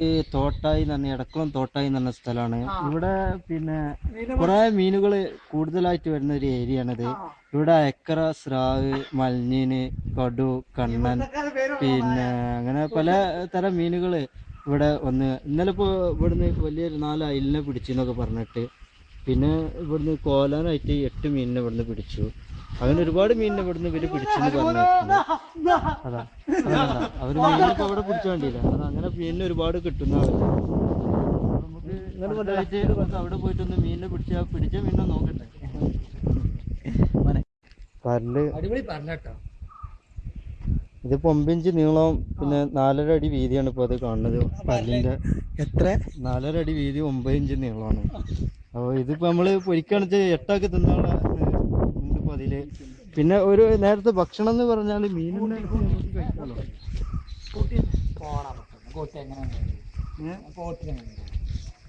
ഈ തോട്ടായി എന്ന് പറഞ്ഞ എടക്കുളം തോട്ടായി എന്ന് പറഞ്ഞ സ്ഥലമാണ്. ഇവിടെ പിന്നെ കുറെ മീനുകൾ കൂടുതലായിട്ട് വരുന്ന ഒരു ഏരിയ ആണിത്. ഇവിടെ അയക്കറ, സ്രാവ്, മൽഞ്ഞീന്, കടു, കണ്ണൻ, പിന്നെ അങ്ങനെ പല തരം മീനുകൾ ഇവിടെ വന്ന്. ഇന്നലെ ഇപ്പോൾ ഇവിടുന്ന് വലിയൊരു 4 അയിലിനെ പിടിച്ചെന്നൊക്കെ പറഞ്ഞിട്ട്, പിന്നെ ഇവിടുന്ന് കോലാനായിട്ട് 8 മീനിനെ ഇവിടുന്ന് പിടിച്ചു. അങ്ങനെ ഒരുപാട് മീനിനെ ഇവിടുന്ന് ഇവര് പിടിച്ചെന്ന് പറഞ്ഞിട്ടുണ്ട്. അതാ അവര് മീനിപ്പോ അവിടെ പിടിച്ചു വേണ്ടിയില്ല. അത് അങ്ങനെ മീനിന് ഒരുപാട് കിട്ടുന്നവര്. നമുക്ക് ഇങ്ങനെ കൊണ്ടായിട്ട് അവിടെ പോയിട്ടൊന്ന് മീനിനെ പിടിച്ച മീനിനെ നോക്കട്ടെ. പല്ല് അടിപൊളി പറഞ്ഞോ. ഇതിപ്പോ 9 ഇഞ്ച് നീളം, പിന്നെ 4.5 അടി വീതിയാണ് ഇപ്പൊ അത് കാണുന്നത്. പല്ലിന്റെ എത്ര? 4.5 അടി വീതി, 9 ഇഞ്ച് നീളമാണ്. അപ്പോൾ ഇതിപ്പോ നമ്മള് പൊരിക്കാണെന്ന് വെച്ചാൽ 8 ആക്കി തിന്നാനുള്ള ഇപ്പൊ അതില്. പിന്നെ ഒരു നേരത്തെ ഭക്ഷണം എന്ന് പറഞ്ഞാല് മീനിനെ കഴിക്കാലോ.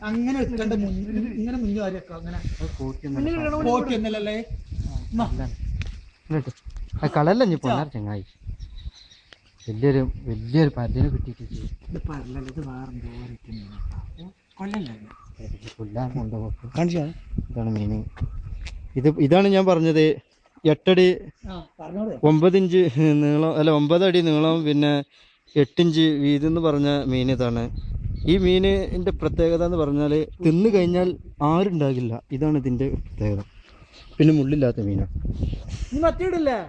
അങ്ങനെ എടുക്കണ്ട, ഇങ്ങനെ മുന്നു കാര്യമൊക്കെ അങ്ങനെ കോട്ടിയൊന്നല്ലേ. കളല്ല ഇനി പൊന്നാർ ചങ്ങായി. വലിയൊരു പല്ലിനെ കിട്ടിയിട്ട് ഇത് പറഞ്ഞല്ലോ, ഇത് വേറെ ഇതാണ് മീൻ. ഇതാണ് ഞാൻ പറഞ്ഞത് 8 അടി 9 ഇഞ്ച് നീളം, അല്ല 9 അടി നീളം, പിന്നെ 8 ഇഞ്ച് വീതി എന്ന് പറഞ്ഞ മീൻ ഇതാണ്. ഈ മീനിന്റെ പ്രത്യേകത എന്ന് പറഞ്ഞാൽ തിന്നു കഴിഞ്ഞാൽ ആരുണ്ടാകില്ല. ഇതാണ് ഇതിന്റെ പ്രത്യേകത. പിന്നെ മുള്ളില്ലാത്ത മീനാണ്. നീ മത്തിയിടില്ലേ?